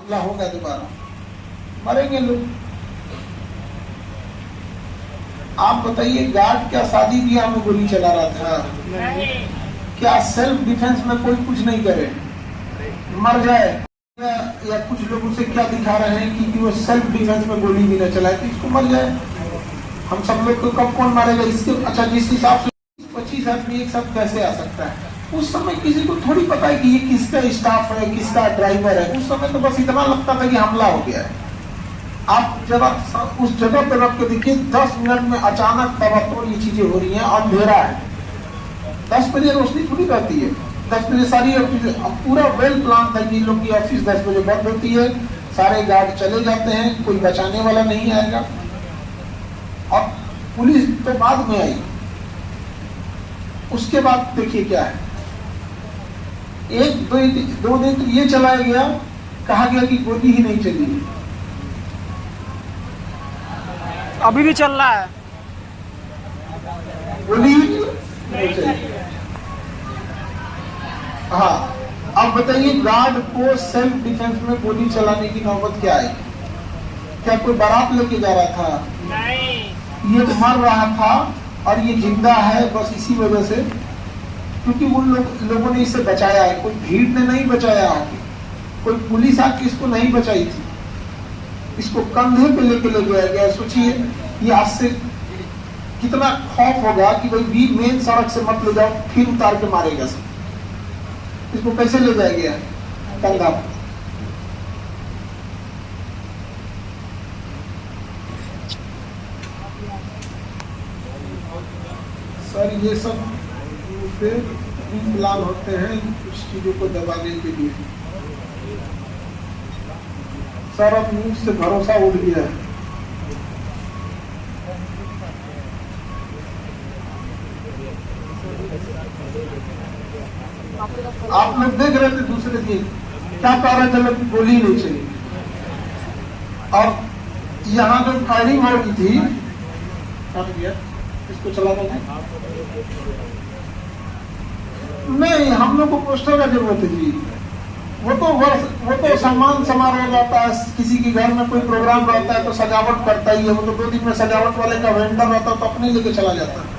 हमला होगा दोबारा, मरेंगे लोग। आप बताइए, गार्ड क्या शादी ब्याह में गोली चला रहा था? क्या सेल्फ डिफेंस में कोई कुछ नहीं करे, मर जाए? या कुछ लोग उसे क्या दिखा रहे हैं कि वो सेल्फ डिफेंस में गोली भी न चलाए तो इसको मर जाए। हम सब लोग को कब कौन मारेगा इसके? अच्छा, जिस हिसाब से 25 आदमी एक साथ कैसे आ सकता है? उस समय किसी को थोड़ी पता है कि ये किसका स्टाफ है, किसका ड्राइवर है। उस समय तो बस इतना लगता था कि हमला हो गया है। आप जब आप उस जगह पर रख के देखिए, 10 मिनट में अचानक तबातोड़ ये चीजें हो रही हैं, अंधेरा है, 10 बजे रोशनी थोड़ी रहती है। 10 बजे सारी पूरा वेल प्लान था कि लोग की ऑफिस 10 बजे बंद होती है, सारे गार्ड चले जाते हैं, कोई बचाने वाला नहीं आएगा। और पुलिस तो बाद में आई। उसके बाद देखिए क्या है, दो दिन तो ये चलाया गया, कहा गया कि गोली ही नहीं चली। अभी भी चल रहा है, गोली नहीं चली। हाँ, अब बताइए, गार्ड को सेल्फ डिफेंस में गोली चलाने की नौबत क्या आई? क्या कोई बारात लेके जा रहा था? नहीं, ये तो मर रहा था और ये जिंदा है बस इसी वजह से, क्योंकि उन लोगों ने इसे बचाया है। कोई भीड़ ने नहीं बचाया है, कोई पुलिस आके इसको नहीं बचाई थी, इसको कंधे पे लेके ले गया गया। सोचिए, ये आज से कितना खौफ होगा कि भाई भी मेन सड़क से मत ले जाओ, फिर उतार के मारेगा सब। इसको कैसे ले जाया गया कंधा? सर, ये सब प्लान होते हैं कुछ चीजों को दबाने के लिए। सर, अब न्यूज से भरोसा उठ गया है। आप लोग देख रहे थे दूसरे दिन क्या कह रहे थे लोग, गोली नहीं चली। और यहाँ जो फायरिंग हो रही थी, इसको चलाना नहीं, हम लोग को पोस्टर का जरूरत है जी। वो तो सम्मान समारोह रहता है, किसी के घर में कोई प्रोग्राम रहता है तो सजावट करता ही है। वो तो 2 दिन में सजावट वाले का वेंडर रहता है तो अपने लेके चला जाता है।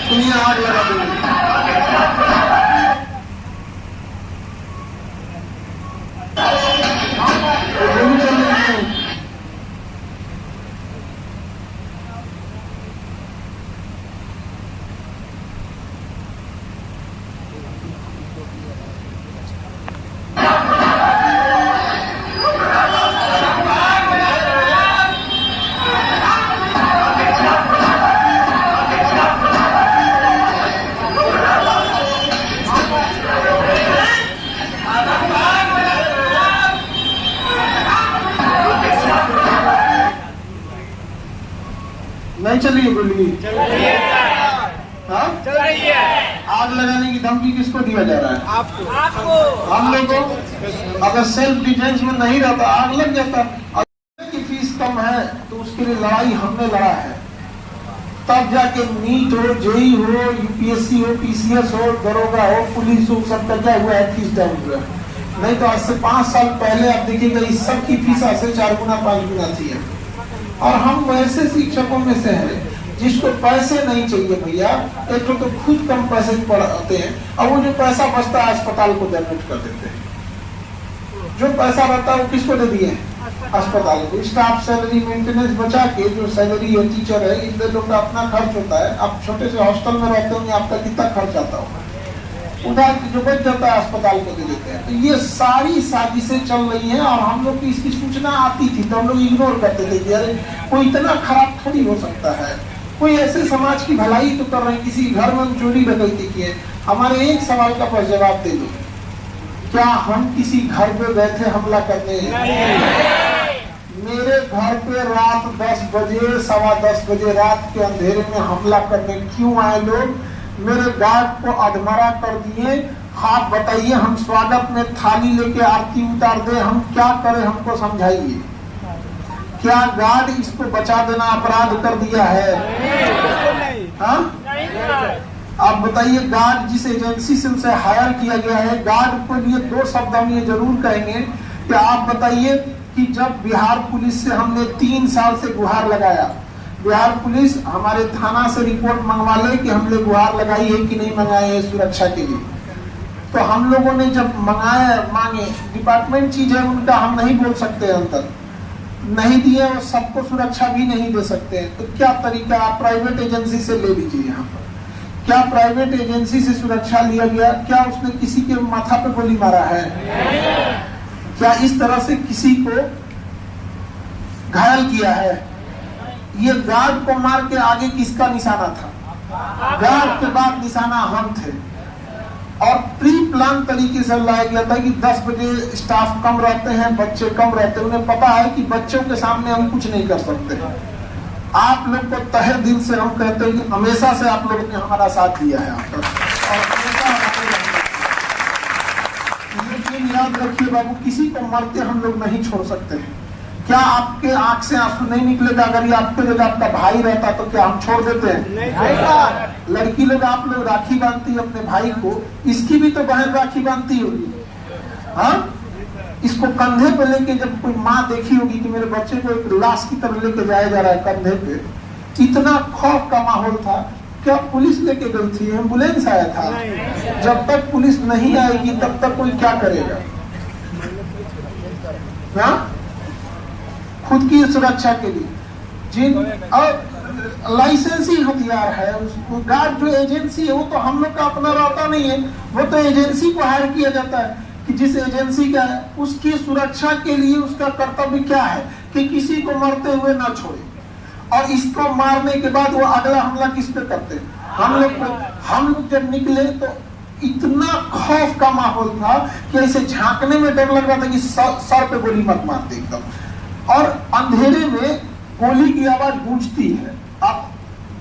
सुनिए, आग लगा देंगे। नहीं चलिए गोली, हाँ चलिए। आग लगाने की धमकी किसको दिया जा रहा है? आपको। हम लोग को अगर सेल्फ डिफेंस में नहीं रहता, आग लग जाता। अगर की फीस कम है तो उसके लिए लड़ाई हमने लड़ा है, तब जाके नीट हो, जेई हो, यूपीएससी हो, पीसीएस हो, दरोगा हो, पुलिस हो, सबका क्या हुआ है, फीस डाउन हुआ। नहीं तो आज से 5 साल पहले आप देखिएगा इस सब की फीस आज से 4 गुना 5 गुना थी। और हम वैसे शिक्षकों में से हैं जिसको पैसे नहीं चाहिए भैया। एक तो खुद कम पैसे पढ़ाते हैं और वो जो पैसा बचता है अस्पताल को डोनेट कर देते हैं। जो पैसा रहता है वो किसको दे दिए? अस्पताल को। स्टाफ सैलरी मेंटेनेंस बचा के जो सैलरी है टीचर है, इन लोगों का अपना खर्च होता है। आप छोटे से हॉस्टल में रहते होंगे, आपका कितना खर्च आता होगा, उधर जो बच जाता है अस्पताल को दे देते हैं। तो ये सारी साजिशें चल रही हैं और हम लोग की इसकी सूचना आती थी तो हम लोग इग्नोर करते थे कि अरे कोई इतना खराब थोड़ी हो सकता है, कोई ऐसे समाज की भलाई तो कर रहे हैं, किसी घर में चोरी डकैती की है। हमारे एक सवाल का बस जवाब दे दो, क्या हम किसी घर पे गए थे हमला करने? मेरे घर पे रात 10 बजे, 10:15 बजे रात के अंधेरे में हमला करने क्यों आए लोग? मेरे गार्ड को अधमरा कर दिए। आप बताइए, हम स्वागत में थाली लेके आरती उतार दे, हम क्या करें? हमको समझाइए। क्या गार्ड इसको बचा देना अपराध कर दिया है? हाँ, आप बताइए, गार्ड जिस एजेंसी से उसे हायर किया गया है, गार्ड को लिए दो शब्द हम ये जरूर कहेंगे कि आप बताइए कि जब बिहार पुलिस से हमने 3 साल से गुहार लगाया, बिहार पुलिस हमारे थाना से रिपोर्ट मंगवा ले कि हमने गुहार लगाई है कि नहीं मंगाई है सुरक्षा के लिए, तो हम लोगों ने जब मांगे, डिपार्टमेंट चीज है उनका, हम नहीं बोल सकते अंतर नहीं दिए और सबको सुरक्षा भी नहीं दे सकते हैं। तो क्या तरीका, आप प्राइवेट एजेंसी से ले लीजिए। यहाँ पर क्या प्राइवेट एजेंसी से सुरक्षा लिया गया? क्या उसने किसी के माथा पे गोली मारा है? क्या इस तरह से किसी को घायल किया है? ये गार्ड को मार के आगे किसका निशाना था? गार्ड के बाद निशाना हम थे। और प्री प्लान तरीके से लाया गया था कि 10 बजे स्टाफ कम रहते हैं, बच्चे कम रहते हैं, उन्हें पता है कि बच्चों के सामने हम कुछ नहीं कर सकते। आप लोग को तहे दिल से हम कहते हैं कि हमेशा से आप लोगों ने हमारा साथ दिया है आप लोग, और हमेशा लेकिन याद रखिए बाबू, किसी को मरते हम लोग नहीं छोड़ सकते हैं। क्या आपके आंख से आंसू नहीं निकलेगा? अगर ये आपके जगह आपका भाई रहता तो क्या हम छोड़ देते हैं? लड़की लोग, आप लोग राखी बांधती है अपने भाई को, इसकी भी तो बहन राखी बांधती होगी। हाँ, इसको कंधे पे लेके जब कोई माँ देखी होगी कि मेरे बच्चे को एक लाश की तरह लेके जाया जा रहा है कंधे पे, इतना खौफ का माहौल था। क्या पुलिस लेके गई थी? एम्बुलेंस आया था? जब तक पुलिस नहीं आएगी तब तक कोई क्या करेगा? हाँ, खुद की सुरक्षा के लिए जिन और लाइसेंसी हथियार है, उसको गार्ड जो एजेंसी है वो तो हम लोग का अपना रहता नहीं है, वो तो एजेंसी को हायर किया जाता है कि जिस एजेंसी का है उसकी सुरक्षा के लिए उसका कर्तव्य क्या है कि किसी को मरते हुए ना छोड़े। और इसको मारने के बाद वो अगला हमला किस पे करते हैं? हम लोग जब निकले तो इतना खौफ का माहौल था कि ऐसे झांकने में डर लग रहा था कि सर पे गोली मत मार दे एकदम। और अंधेरे में गोली की आवाज गूंजती है, अब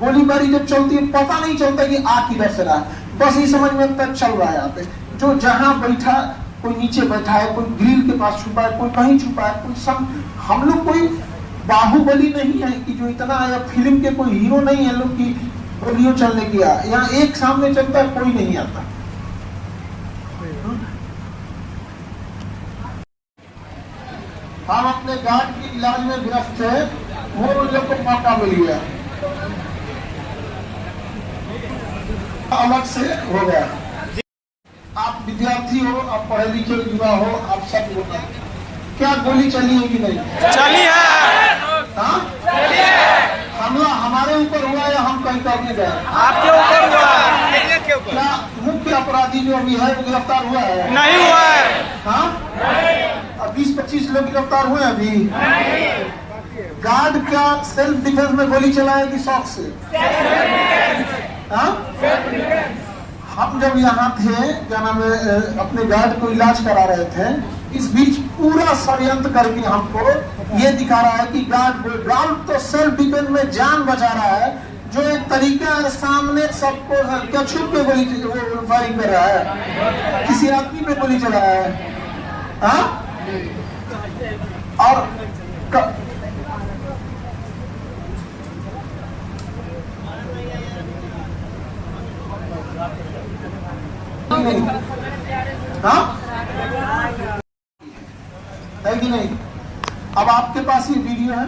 गोलीबारी जब चलती है पता नहीं चलता कि आ किधर से रहा है, बस ये समझ में तक चल रहा है। यहाँ पे जो जहां बैठा, कोई नीचे बैठा है, कोई ग्रिल के पास छुपा है, कोई कहीं छुपा है, कोई सब। हम लोग कोई बाहुबली नहीं है कि जो इतना है, फिल्म के कोई हीरो नहीं है लोग की गोलियों चलने की। यहाँ एक सामने चलता है, कोई नहीं आता। हम अपने गार्ड के इलाज में व्यस्त थे, वो उन लोग को मौका मिल गया, अलग से हो गया। आप विद्यार्थी हो, आप पढ़े लिखे युवा हो, आप सब लोग, क्या गोली चली है कि नहीं? चली है। हाँ, हमला हमारे ऊपर हुआ या हम कहीं करने गए? आपके ऊपर हुआ। क्या मुख्य अपराधी जो अभी है वो गिरफ्तार हुआ है? नहीं हुआ है। हाँ, 20-25 लोग गिरफ्तार हुए अभी। गार्ड क्या सेल्फ डिफेंस में गोली चलाए कि शौक से? हाँ, हम जब यहाँ थे, क्या नाम है, अपने गार्ड को इलाज करा रहे थे, इस बीच पूरा षड्यंत्र करके हमको ये दिखा रहा है कि गार्ड तो सेल्फ डिफेंस में जान बचा रहा है, जो एक तरीका है सामने सबको क्या छुप के गोली फायरिंग कर रहा है, किसी आदमी पे गोली चला है। हाँ, और हाँ, है कि नहीं? अब आपके पास ये वीडियो है,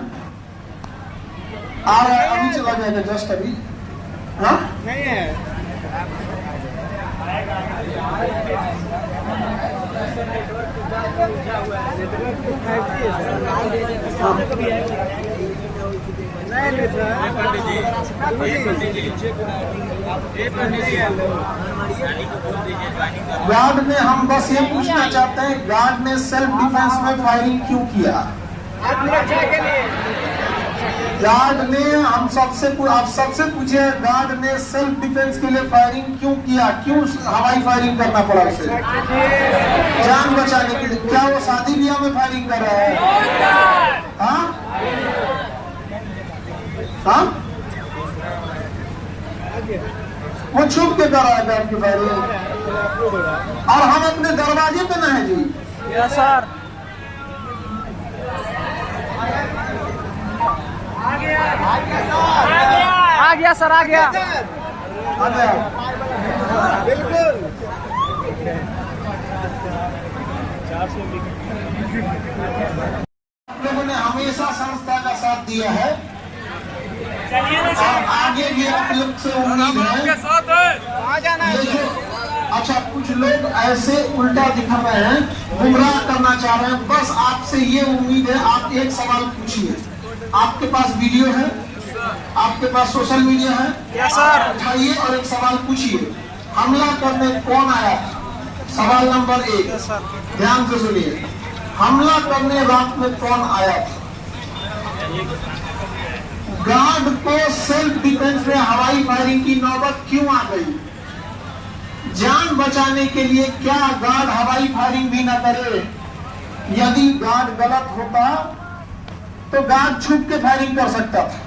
आ रहा है, अभी चला जाएगा, जस्ट अभी। हाँ, नहीं है। गार्ड ने, हम बस ये पूछना चाहते हैं, गार्ड ने सेल्फ डिफेंस में फायरिंग क्यों किया? गार्ड ने, आप सबसे पूछे, गार्ड ने सेल्फ डिफेंस के लिए फायरिंग क्यों किया? क्यों हवाई फायरिंग करना पड़ा उसे? जान बचाने के लिए। क्या वो शादी ब्याह में फायरिंग कर रहा है? हाँ, हाँ, वो छुप के कर रहा है गार्ड की फायरिंग, और हम अपने दरवाजे पे ना है जी। Yes sir. आ गया सर, आ गया। आ जाओ। बिल्कुल। आप लोगों ने हमेशा संस्था का साथ दिया है और आगे भी आप लोग से उम्मीद है। ये जो अच्छा कुछ लोग ऐसे उल्टा दिखा रहे हैं, गुमराह करना चाह रहे हैं, बस आपसे ये उम्मीद है आप एक सवाल पूछिए। आपके पास वीडियो है, आपके पास सोशल मीडिया है, यस सर। उठाइए और एक सवाल पूछिए, हमला करने कौन आया? सवाल नंबर 1, ध्यान से सुनिए, हमला करने रात में कौन आया था? गार्ड को सेल्फ डिफेंस में हवाई फायरिंग की नौबत क्यों आ गई? जान बचाने के लिए क्या गार्ड हवाई फायरिंग भी न करे? यदि गार्ड गलत होता तो गार्ड छुप के फायरिंग कर सकता था,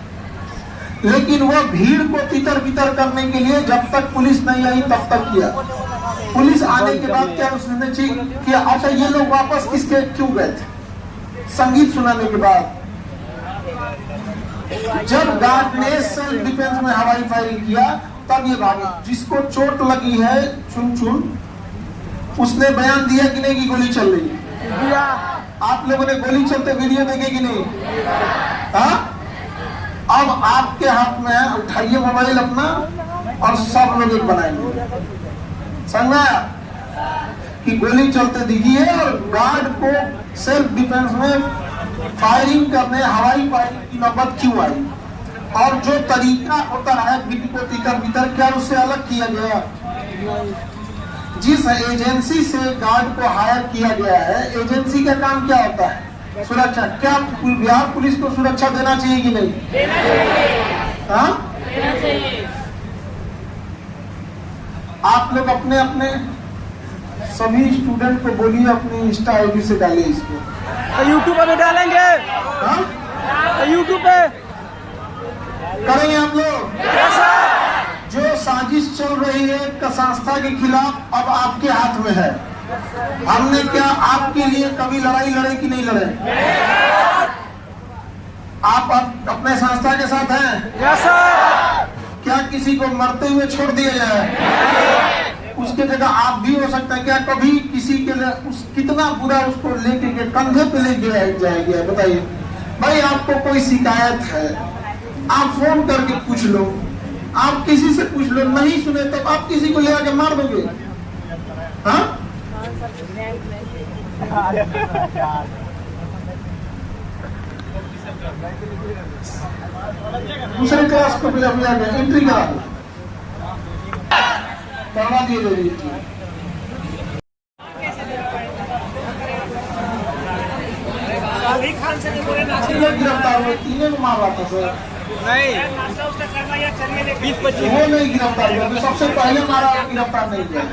लेकिन वह भीड़ को तितर बितर करने के लिए जब तक पुलिस नहीं आई तब तक किया। पुलिस आने के बाद क्या उसने किया? अच्छा, ये लोग वापस किसके क्यों गए थे? संगीत सुनाने के बाद। जब गार्ड ने सेल्फ डिफेंस में हवाई फायरिंग किया तब ये भागे। जिसको चोट लगी है चुन चुन, उसने बयान दिया कि नहीं कि गोली चल रही है? आप लोगों ने गोली चलते वीडियो देखे कि नहीं? हाँ, अब आपके हाथ में है, उठाइए मोबाइल अपना और सब लोग एक बनाएंगे। समझा कि गोली चलते दिखी है और गार्ड को सेल्फ डिफेंस में फायरिंग करने हवाई फायरिंग की नौबत क्यों आई? और जो तरीका होता है भीड़ को तितर बितर, क्या उससे अलग किया गया? जिस एजेंसी से गार्ड को हायर किया गया है, एजेंसी का काम क्या होता है? सुरक्षा। क्या बिहार पुलिस को सुरक्षा देना चाहिए कि नहीं? देना चाहिए। हाँ, देना चाहिए। आप लोग अपने अपने सभी स्टूडेंट को बोलिए अपनी इंस्टा आईडी से डालिए इसको। यूट्यूब पे डालेंगे। हाँ, यूट्यूब पे करेंगे हम लोग। जो साजिश चल रही है संस्था के खिलाफ अब आपके हाथ में है। हमने क्या आपके लिए कभी लड़ाई लड़े कि नहीं लड़े? आप अपने संस्था के साथ हैं? Yes sir. क्या किसी को मरते हुए छोड़ दिया जाए? उसके जगह आप भी हो सकते हैं। क्या कभी किसी के लिए कितना बुरा उसको लेके के कंधे पे ले जाएंगे? बताइए भाई, आपको कोई शिकायत है आप फोन करके पूछ लो, आप किसी से पूछ लो, नहीं सुने तो आप किसी को ले आके मार दोगे? हाँ, दूसरे क्लास को एंट्री करा दो, करवा दिए जरूरी। गिरफ्तार हुए, तीनों को मार रहा था सर। नहीं, 20-25 वो नहीं गिरफ्तार हुआ, तो सबसे पहले मारा और गिरफ्तार नहीं किया।